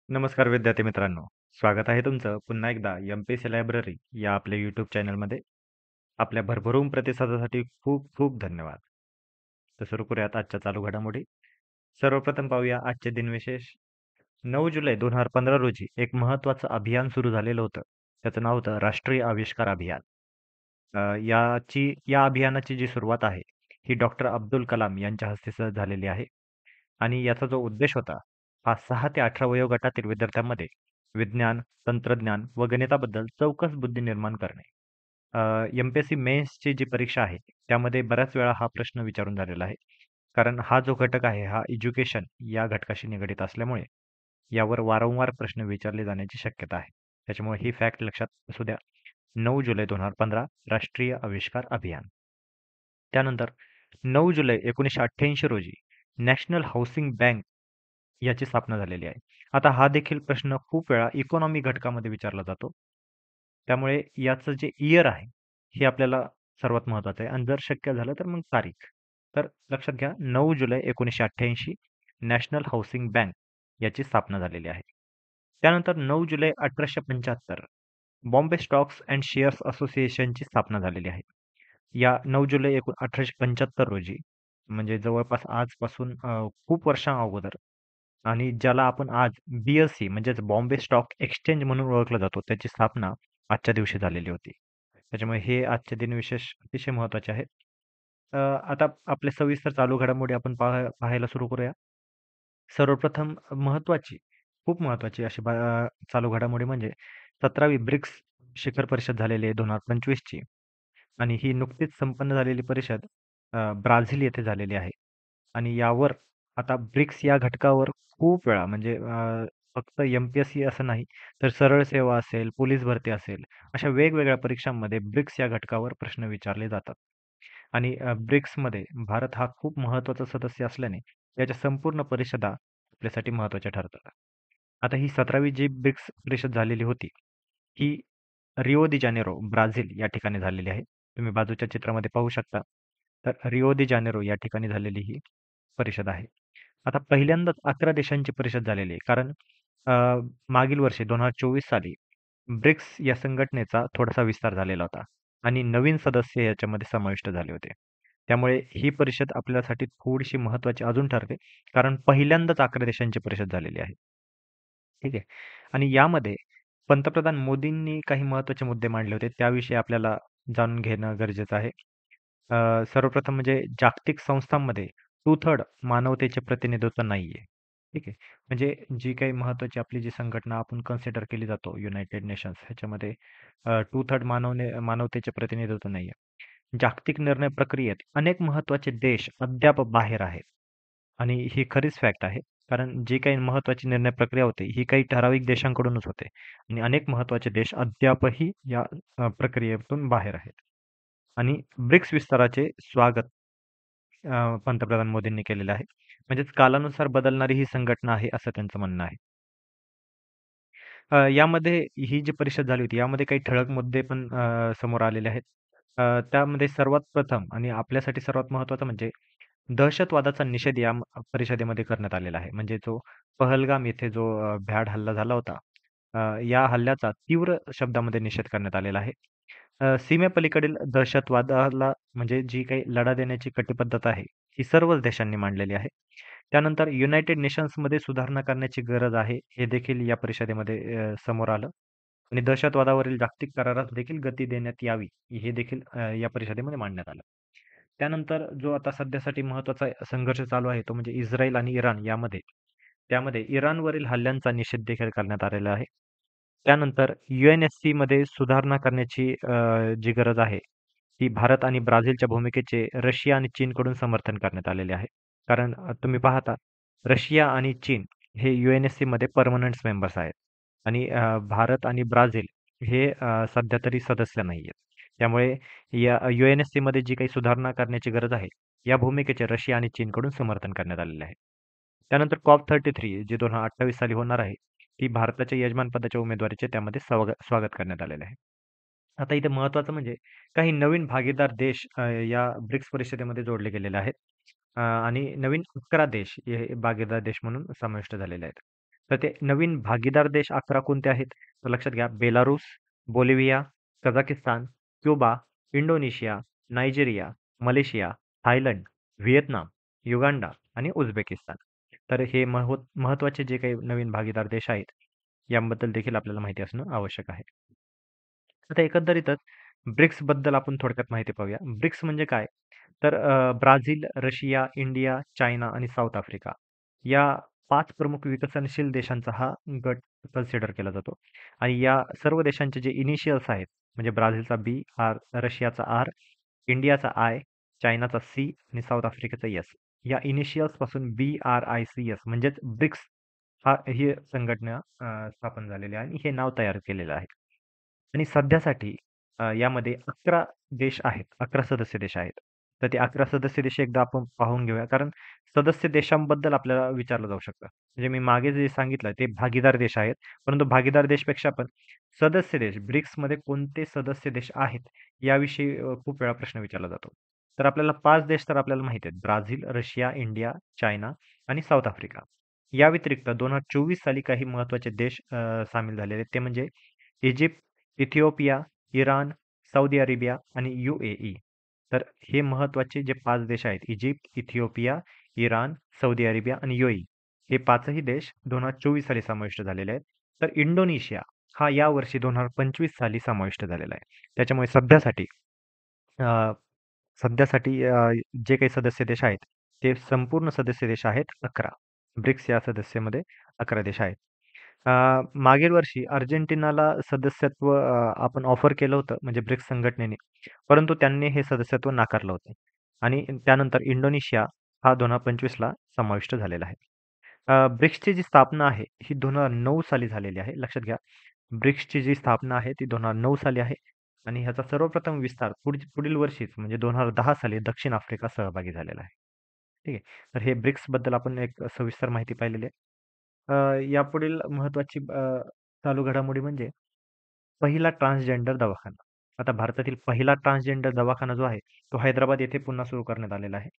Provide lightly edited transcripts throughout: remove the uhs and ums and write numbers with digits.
नमस्कार विद्यार्थी मित्रांनो. स्वागत आहे तुमचं पुन्हा एकदा एम-पी-एस-सी लायब्ररी या आपल्या यूट्यूब चॅनलमध्ये. आपल्या भरभरून प्रतिसादासाठी खूप खूप धन्यवाद. तर सुरू करूयात आजच्या चालू घडामोडी. सर्वप्रथम पाहूया आजचे दिनविशेष. 9 जुलै 2015 रोजी एक महत्त्वाचं अभियान सुरू झालेलं होतं. त्याचं नाव होतं राष्ट्रीय आविष्कार अभियान. या अभियानाची जी सुरुवात आहे, ही डॉक्टर अब्दुल कलाम यांच्या हस्ते झालेली आहे. आणि याचा जो उद्देश होता, हा 6 ते 18 वयोगटातील विद्यार्थ्यांमध्ये विज्ञान, तंत्रज्ञान व गणिताबद्दल चौकस बुद्धी निर्माण करणे. एम-पी-एस-सी मेन्सची जी परीक्षा आहे, त्यामध्ये बऱ्याच वेळा हा प्रश्न विचारून झालेला आहे. कारण हा जो घटक आहे, हा एज्युकेशन या घटकाशी निगडीत असल्यामुळे यावर वारंवार प्रश्न विचारले जाण्याची शक्यता आहे. त्याच्यामुळे ही फॅक्ट लक्षात असू द्या. 9 जुलै 2015 राष्ट्रीय आविष्कार अभियान. त्यानंतर 9 जुलै 1988 रोजी नॅशनल हाऊसिंग बँक याची स्थापना झालेली आहे. आता हा देखील प्रश्न खूप वेळा इकॉनॉमी घटकामध्ये विचारला जातो. त्यामुळे याचं जे इयर आहे, हे आपल्याला सर्वात महत्त्वाचं आहे आणि जर शक्य झालं तर मग तारीख. तर लक्षात घ्या 9 जुलै 1988 नॅशनल हाऊसिंग बँक याची स्थापना झालेली आहे. त्यानंतर 9 जुलै 1875 बॉम्बे स्टॉक्स अँड शेअर्स असोसिएशनची स्थापना झालेली आहे. या 9 जुलै 1875 रोजी म्हणजे जवळपास आजपासून खूप वर्षा अगोदर आणि ज्याला आपण आज बी-एस-सी म्हणजेच बॉम्बे स्टॉक एक्सचेंज म्हणून ओळखला जातो, त्याची स्थापना आजच्या दिवशी झालेली होती. त्याच्यामुळे हे आजचे दिनविशेष अतिशय महत्त्वाचे आहेत. आता आपले सविस्तर चालू घडामोडी आपण पाहायला सुरू करूया. सर्वप्रथम महत्त्वाची, खूप महत्त्वाची अशी चालू घडामोडी म्हणजे 17वी ब्रिक्स शिखर परिषद झालेली आहे 2025 ची आणि ही नुकतीच संपन्न झालेली परिषद ब्राझील येथे झालेली आहे. आणि यावर आता ब्रिक्स या घटकावर खूप वेळा म्हणजे फक्त एम-पी-एस-सी असं नाही, तर सरळ सेवा असेल, पोलीस भरती असेल, अशा वेगवेगळ्या परीक्षांमध्ये ब्रिक्स या घटकावर प्रश्न विचारले जातात. आणि ब्रिक्समध्ये भारत हा खूप महत्त्वाचा सदस्य असल्याने याच्या संपूर्ण परिषदा आपल्यासाठी महत्त्वाच्या ठरतात. आता ही 17वी जी ब्रिक्स परिषद झालेली होती, ही रिओ दी जानेरो, ब्राझील या ठिकाणी झालेली आहे. तुम्ही बाजूच्या चित्रामध्ये पाहू शकता. तर रिओ दी जानेरो या ठिकाणी झालेली ही परिषद आहे. आता पहिल्यांदाच 11 देशांची परिषद झालेली आहे. कारण अ, मागील वर्षी 2024 साली ब्रिक्स या संघटनेचा थोडासा विस्तार झालेला होता आणि नवीन सदस्य याच्यामध्ये समाविष्ट झाले होते. त्यामुळे ही परिषद आपल्यासाठी थोडीशी महत्त्वाची अजून ठरते. कारण पहिल्यांदाच 11 देशांची परिषद झालेली आहे. ठीक आहे. आणि यामध्ये पंतप्रधान मोदींनी काही महत्त्वाचे मुद्दे मांडले होते. त्याविषयी आपल्याला जाणून घेणं गरजेचं आहे. सर्वप्रथम म्हणजे जागतिक संस्थांमध्ये 2/3 मानवतेचे प्रतिनिधित्व नाहीये. ठीक आहे. म्हणजे जी काही महत्त्वाची आपली जी संघटना आपण कन्सिडर केली जातो युनायटेड नेशन्स ह्याच्यामध्ये 2/3 मानवतेचे प्रतिनिधित्व नाहीये. जागतिक निर्णय प्रक्रियेत अनेक महत्त्वाचे देश अद्याप बाहेर आहेत. आणि ही खरीच फॅक्ट आहे. कारण जी काही महत्त्वाची निर्णय प्रक्रिया होते, ही काही ठराविक देशांकडूनच होते आणि अनेक महत्त्वाचे देश अद्यापही या प्रक्रियेतून बाहेर आहेत. आणि ब्रिक्स विस्ताराचे स्वागत पंतप्रधान मोदींनी केलेलं आहे. म्हणजेच कालानुसार बदलणारी ही संघटना आहे, असं त्यांचं म्हणणं आहे. यामध्ये ही जी परिषद झाली होती, यामध्ये काही ठळक मुद्दे पण समोर आलेले आहेत. त्यामध्ये सर्वात प्रथम आणि आपल्यासाठी सर्वात महत्त्वाचं म्हणजे दहशतवादाचा निषेध या परिषदेमध्ये करण्यात आलेला आहे. म्हणजे जो पहलगाम येथे जो भ्याड हल्ला झाला होता, या हल्ल्याचा तीव्र शब्दामध्ये निषेध करण्यात आलेला आहे. सीमेपलीकडील दहशतवादाला म्हणजे जी काही लढा देण्याची कटिबद्धता आहे, ही सर्वच देशांनी मांडलेली आहे. त्यानंतर युनायटेड नेशन्समध्ये सुधारणा करण्याची गरज आहे, हे देखील या परिषदेमध्ये समोर आलं आणि दहशतवादावरील जागतिक करारास देखील गती देण्यात यावी, हे देखील या परिषदेमध्ये मांडण्यात आलं. त्यानंतर जो आता सध्यासाठी महत्त्वाचा संघर्ष चालू आहे, तो म्हणजे इस्रायल आणि इराण यामध्ये. त्यामध्ये इराणवरील हल्ल्यांचा निषेध देखील करण्यात आलेला आहे. त्यानंतर यू-एन-एस-सीमध्ये सुधारणा करण्याची जी गरज आहे, ती भारत आणि ब्राझीलच्या भूमिकेचे रशिया आणि चीनकडून समर्थन करण्यात आलेले आहे. कारण तुम्ही पाहता रशिया आणि चीन हे यू-एन-एस-सीमध्ये पर्मनंट मेंबर्स आहेत आणि भारत आणि ब्राझील हे सध्या तरी सदस्य नाहीयेत. त्यामुळे या यू-एन-एस-सीमध्ये जी काही सुधारणा करण्याची गरज आहे, या भूमिकेचे रशिया आणि चीनकडून समर्थन करण्यात आलेले आहे. त्यानंतर COP33 जी 2028 साली होणार आहे, ती भारताच्या यजमानपदाच्या उमेदवारीचे त्यामध्ये स्वागत करण्यात आलेले आहे. आता इथे महत्त्वाचं म्हणजे काही नवीन भागीदार देश या ब्रिक्स परिषदेमध्ये जोडले गेलेले आहेत आणि नवीन 11 देश हे भागीदार देश म्हणून समाविष्ट झालेले आहेत. तर ते नवीन भागीदार देश 11 कोणते आहेत? तर लक्षात घ्या Belarus, Bolivia, Kazakhstan, Cuba, Indonesia, Nigeria, Malaysia, Thailand, Vietnam, Uganda आणि उझबेकिस्तान. तर हे महत्त्वाचे जे काही नवीन भागीदार देश आहेत, याबद्दल देखील आपल्याला माहिती असणं आवश्यक आहे. आता एकंदरीतच ब्रिक्सबद्दल आपण थोडक्यात माहिती पाहूया. ब्रिक्स म्हणजे काय? तर ब्राझील, रशिया, इंडिया, चायना आणि साऊथ आफ्रिका या 5 प्रमुख विकसनशील देशांचा हा गट कन्सिडर केला जातो. आणि या सर्व देशांचे जे इनिशियल्स आहेत, म्हणजे ब्राझीलचा बी, आर, रशियाचा आर, इंडियाचा आय, चायनाचा सी आणि साऊथ आफ्रिकेचा एस. या इनिशियल्स पासून BRICS म्हणजेच ब्रिक्स ही संघटना स्थापन झालेली आहे आणि हे नाव तयार केलेलं आहे. आणि सध्यासाठी यामध्ये 11 देश आहेत, 11 सदस्य देश आहेत. तर ते 11 सदस्य देश एकदा आपण पाहून घेऊया. कारण सदस्य देशांबद्दल आपल्याला विचारलं जाऊ शकतं. म्हणजे मी मागे जे सांगितलं ते भागीदार देश आहेत. परंतु भागीदार देशपेक्षा पण सदस्य देश, ब्रिक्समध्ये कोणते सदस्य देश आहेत, याविषयी खूप वेळा प्रश्न विचारला जातो. तर आपल्याला 5 देश तर आपल्याला माहिती आहेत. ब्राझील, रशिया, इंडिया, चायना आणि साऊथ आफ्रिका. या व्यतिरिक्त 2024 साली काही महत्त्वाचे देश सामील झालेले आहेत. ते म्हणजे Egypt, Ethiopia, Iran, Saudi Arabia आणि UAE. तर हे महत्त्वाचे जे 5 देश आहेत, Egypt, Ethiopia, Iran, Saudi Arabia आणि UAE. हे 5ही देश 2024 साली समाविष्ट झालेले आहेत. तर इंडोनेशिया हा यावर्षी 2025 साली समाविष्ट झालेला आहे. त्याच्यामुळे अ, सध्यासाठी जे काही सदस्य देश आहेत, ते संपूर्ण सदस्य देश आहेत 11. ब्रिक्स या सदस्यामध्ये 11 देश आहेत. मागील वर्षी अर्जेंटिनाला सदस्यत्व आपण ऑफर केलं होतं, म्हणजे ब्रिक्स संघटनेने. परंतु त्यांनी हे सदस्यत्व नाकारलं होतं आणि त्यानंतर इंडोनेशिया हा 2025ला समाविष्ट झालेला आहे. ब्रिक्सची जी स्थापना आहे, ही 2009 साली झालेली आहे. लक्षात घ्या. ब्रिक्सची जी स्थापना आहे, ती 2009 साली आहे आणि ह्याचा सर्वप्रथम विस्तार पुढील वर्षीच म्हणजे 2010 साली दक्षिण आफ्रिका सहभागी झालेला आहे. ठीक आहे. तर हे ब्रिक्सबद्दल आपण एक सविस्तर माहिती पाहिलेली आहे. यापुढील महत्त्वाची चालू घडामोडी म्हणजे पहिला ट्रान्सजेंडर दवाखाना. आता भारतातील पहिला ट्रान्सजेंडर दवाखाना जो आहे, तो हैदराबाद येथे पुन्हा सुरू करण्यात आलेला आहे.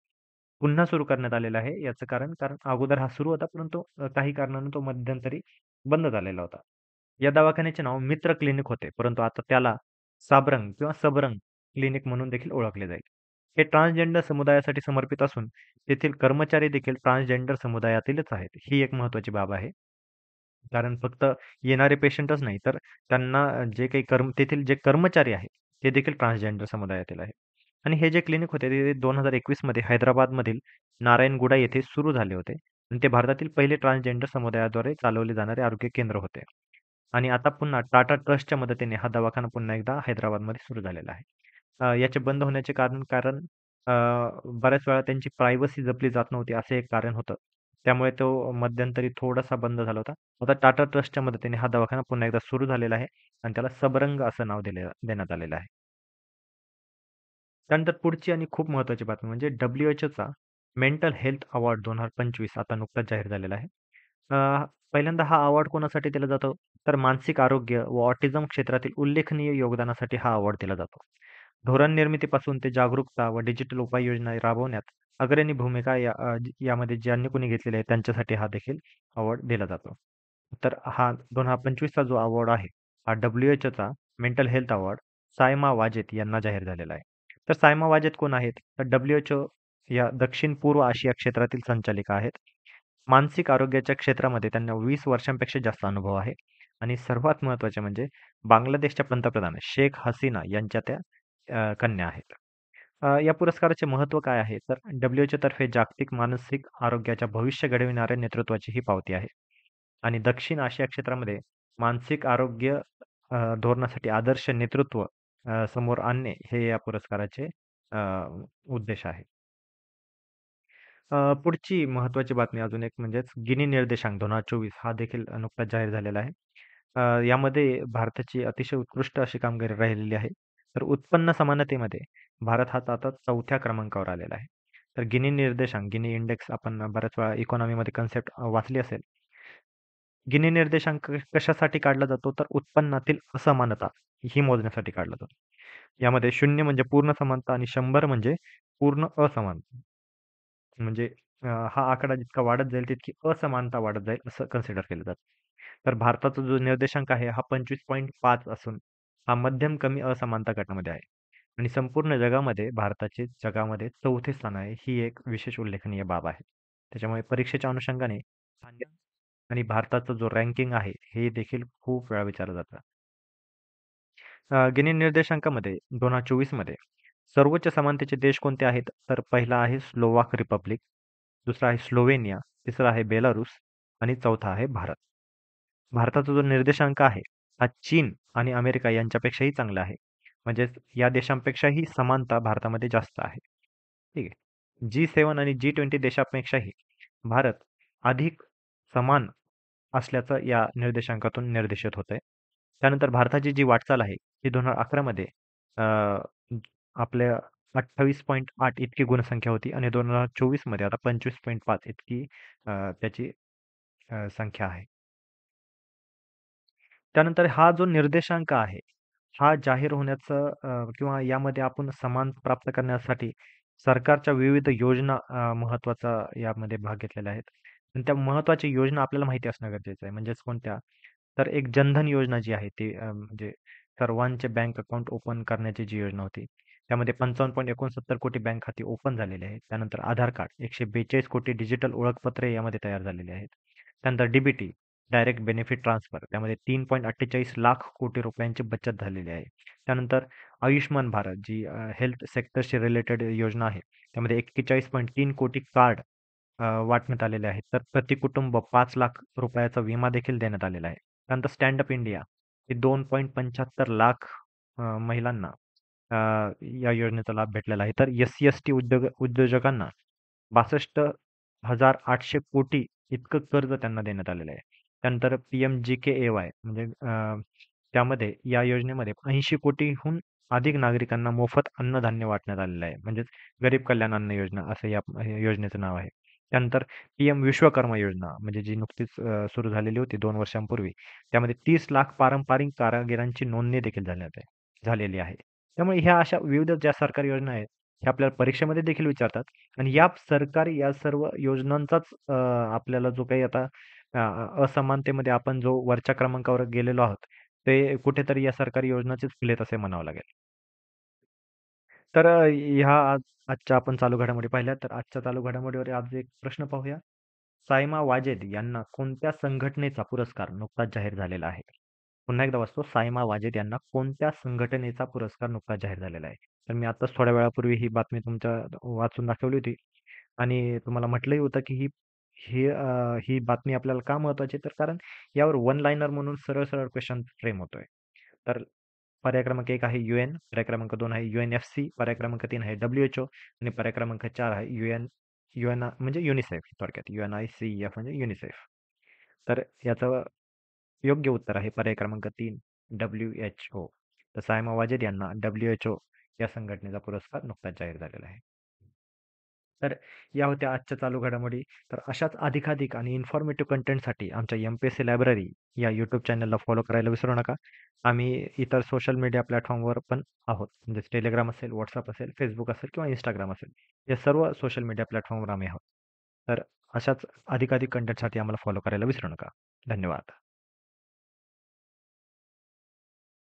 पुन्हा सुरू करण्यात आलेला आहे. याचं कारण अगोदर हा सुरू होता, परंतु काही कारणानं तो मध्यंतरी बंद झालेला होता. या दवाखान्याचे नाव मित्र क्लिनिक होते, परंतु आता त्याला साबरंग किंवा सबरंग क्लिनिक म्हणून देखील ओळखले जाईल. हे ट्रान्सजेंडर समुदायासाठी समर्पित असून तेथील कर्मचारी देखील ट्रान्सजेंडर समुदायातीलच आहेत. ही एक महत्त्वाची बाब आहे. कारण फक्त येणारे पेशंटच नाही, तर त्यांना जे काही तेथील जे कर्मचारी आहेत, ते देखील ट्रान्सजेंडर समुदायातील आहेत. आणि हे जे क्लिनिक होते ते 2021 मध्ये हैदराबादमधील नारायणगुडा येथे सुरू झाले होते आणि ते भारतातील पहिले ट्रान्सजेंडर समुदायाद्वारे चालवले जाणारे आरोग्य केंद्र होते. आणि आता पुन्हा टाटा ट्रस्टच्या मदतीने हा दवाखाना पुन्हा एकदा हैदराबादमध्ये सुरू झालेला आहे. याचे बंद होण्याचे कारण अ, बऱ्याच वेळा त्यांची प्रायव्हसी जपली जात नव्हती, असे एक कारण होतं. त्यामुळे तो मध्यंतरी थोडासा बंद झाला होता. आता टाटा ट्रस्टच्या मदतीने हा दवाखाना पुन्हा एकदा सुरू झालेला आहे आणि त्याला सबरंग असं नाव देण्यात आलेलं आहे. त्यानंतर पुढची आणि खूप महत्त्वाची बातमी म्हणजे WHOचा मेंटल हेल्थ अवॉर्ड 2025 आता नुकताच जाहीर झालेला आहे. पहिल्यांदा हा अवॉर्ड कोणासाठी दिला जातो? तर मानसिक आरोग्य व ऑटिझम क्षेत्रातील उल्लेखनीय योगदानासाठी हा अवॉर्ड दिला जातो. धोरण निर्मितीपासून ते जागरूकता व डिजिटल उपाययोजना राबवण्यात अग्रणी भूमिका यामध्ये ज्यांनी कोणी घेतलेली आहे त्यांच्यासाठी हा देखील अवॉर्ड दिला जातो. तर हा 2025चा जो अवॉर्ड आहे, हा WHOचा मेंटल हेल्थ अवॉर्ड सायमा वाजेत यांना जाहीर झालेला आहे. तर सायमा वाजेत कोण आहेत? तर WHO या दक्षिण पूर्व आशिया क्षेत्रातील संचालिका आहेत. मानसिक आरोग्याच्या क्षेत्रामध्ये त्यांना 20 वर्षांपेक्षा जास्त अनुभव आहे आणि सर्वात महत्त्वाचे म्हणजे बांगलादेशच्या पंतप्रधान शेख हसीना यांच्या त्या कन्या आहेत. या पुरस्काराचे महत्त्व काय आहे? तर WHO तर्फे जागतिक मानसिक आरोग्याच्या भविष्य घडविणाऱ्या नेतृत्वाची ही पावती आहे. आणि दक्षिण आशिया क्षेत्रामध्ये मानसिक आरोग्य धोरणासाठी आदर्श नेतृत्व समोर आणणे हे या पुरस्काराचे अ, उद्देश आहे. पुढची महत्त्वाची बातमी अजून एक म्हणजेच गिनी निर्देशांक 2024 हा देखील नुकताच जाहीर झालेला आहे. यामध्ये भारताची अतिशय उत्कृष्ट अशी कामगिरी राहिलेली आहे. तर उत्पन्न समानतेमध्ये भारत हा आता 4थ्या क्रमांकावर आलेला आहे. तर गिनी निर्देशांक, गिनी इंडेक्स आपण बऱ्याच वेळा इकॉनॉमीमध्ये कन्सेप्ट वाचली असेल. गिनी निर्देशांक कशासाठी काढला जातो? तर उत्पन्नातील असमानता ही मोजण्यासाठी काढला जातो. यामध्ये 0 म्हणजे पूर्ण समानता आणि 100 म्हणजे पूर्ण असमानता. म्हणजे हा आकडा जितका वाढत जाईल तितकी असमानता वाढत जाईल असं कन्सिडर केलं जातं. तर भारताचा जो निर्देशांक आहे हा 25.5 असून हा मध्यम कमी असमानता गटामध्ये आहे. आणि संपूर्ण जगामध्ये भारताचे जगामध्ये 4थे स्थान आहे. ही एक विशेष उल्लेखनीय बाब आहे. त्याच्यामुळे परीक्षेच्या अनुषंगाने आणि भारताचा जो रँकिंग आहे हे देखील खूप वेळा विचारलं जातं. गिनी निर्देशांकामध्ये 2024 मध्ये सर्वोच्च समानतेचे देश कोणते आहेत? तर पहिला आहे स्लोवाक रिपब्लिक, दुसरा आहे स्लोव्हेनिया, तिसरा आहे बेलारूस आणि चौथा आहे भारत. भारताचा जो निर्देशांक आहे हा चीन आणि अमेरिका यांच्यापेक्षाही चांगला आहे. म्हणजेच या देशांपेक्षाही समानता भारतामध्ये जास्त आहे. ठीक आहे. G7 आणि G20 देशांपेक्षाही भारत अधिक समान असल्याचं या निर्देशांकातून निर्देशित होतंय. त्यानंतर भारताची जी वाटचाल आहे ती 2011 मध्ये अ, आपल्या 28.8 इतकी गुणसंख्या होती आणि 2024 मध्ये आता 25.5 इतकी त्याची संख्या आहे. त्यानंतर हा जो निर्देशांक आहे, हा जाहीर होण्याचं किंवा यामध्ये आपण समान प्राप्त करण्यासाठी सरकारच्या विविध योजना महत्त्वाचा यामध्ये भाग घेतलेल्या आहेत. आणि त्या महत्त्वाच्या योजना आपल्याला माहिती असणं गरजेचं आहे. म्हणजेच कोणत्या? तर एक जनधन योजना जी आहे ती म्हणजे सर्वांचे बँक अकाउंट ओपन करण्याची जी योजना होती. त्यामध्ये 55.69 कोटी बँक खाती ओपन झालेली आहेत. त्यानंतर आधार कार्ड 142 कोटी डिजिटल ओळखपत्रे यामध्ये तयार झालेली आहेत. त्यानंतर डी-बी-टी डायरेक्ट बेनिफिट ट्रान्सफर त्यामध्ये 3.48 लाख कोटी रुपयांची बचत झालेली आहे. त्यानंतर आयुष्यमान भारत जी हेल्थ सेक्टरशी रिलेटेड योजना आहे. त्यामध्ये 41.3 कोटी कार्ड वाटण्यात आलेले आहेत. तर प्रति कुटुंब 5 लाख रुपयाचा विमा देखील देण्यात आलेला आहे. त्यानंतर स्टँड अप इंडिया हे 2.75 लाख महिलांना या योजनेचा लाभ भेटलेला आहे. तर एस-सी, एस-टी उद्योजकांना 62,800 कोटी इतकं कर्ज त्यांना देण्यात आलेलं आहे. त्यानंतर पी-एम-जी-के-ए-वाय म्हणजे त्यामध्ये या योजनेमध्ये 80 कोटीहून अधिक नागरिकांना मोफत अन्नधान्य वाटण्यात आलेलं आहे. म्हणजेच गरीब कल्याण अन्न योजना असं या योजनेचं नाव आहे. त्यानंतर पी-एम विश्वकर्मा योजना म्हणजे जी नुकतीच सुरू झालेली होती 2 वर्षांपूर्वी. त्यामध्ये 30 लाख पारंपरिक कारागिरांची नोंदणी देखील झालेली आहे. त्यामुळे ह्या अशा विविध ज्या सरकारी योजना आहेत, ह्या आपल्याला परीक्षेमध्ये देखील विचारतात आणि या सरकारी या सर्व योजनांचाच आपल्याला जो काही आता असमानतेमध्ये आपण जो वरच्या क्रमांकावर गेलेलो आहोत, ते कुठेतरी या सरकारी योजनाचेच फलित आहेत असे म्हणावं लागेल. तर ह्या आजच्या आपण चालू घडामोडी पाहिल्या, तर आजच्या चालू घडामोडीवर आज एक प्रश्न पाहूया. सायमा वाजेद यांना कोणत्या संघटनेचा पुरस्कार नुकताच जाहीर झालेला आहे? पुन्हा एकदा वाचतो. सायमा वाजेद यांना कोणत्या संघटनेचा पुरस्कार नुकताच जाहीर झालेला आहे? तर मी आताच थोड्या वेळापूर्वी ही बातमी तुमच्या वाचून दाखवली होती आणि तुम्हाला म्हटलंही होतं, की ही बातमी आपल्याला का महत्त्वाची आहे? तर कारण यावर वन लाइनर म्हणून सरळ-सरळ क्वेशन फ्रेम होतोय. तर पर्याय क्रमांक 1 आहे UN, पर्याय क्रमांक 2 आहे UNFC, पर्याय क्रमांक 3 आहे WHO आणि पर्याय क्रमांक 4 आहे UN म्हणजे युनिसेफ थोडक्यात. UNICEF म्हणजे युनिसेफ. तर याचं योग्य उत्तर आहे पर्याय क्रमांक 3 WHO. तर सायमा वाजेद यांना WHO या संघटनेचा पुरस्कार नुकताच जाहीर झालेला आहे. तर या होत्या आजच्या चालू घडामोडी. तर अशाच अधिकाधिक आणि इन्फॉर्मेटिव्ह कंटेंटसाठी आमच्या एम-पी-एस-सी लायब्ररी या यूट्यूब चॅनलला फॉलो करायला विसरू नका. आम्ही इतर सोशल मीडिया प्लॅटफॉर्मवर पण आहोत. म्हणजेच Telegram असेल, WhatsApp असेल, Facebook असेल किंवा Instagram असेल. या सर्व सोशल मीडिया प्लॅटफॉर्मवर आम्ही आहोत. तर अशाच अधिकाधिक कंटेंटसाठी आम्हाला फॉलो करायला विसरू नका. धन्यवाद.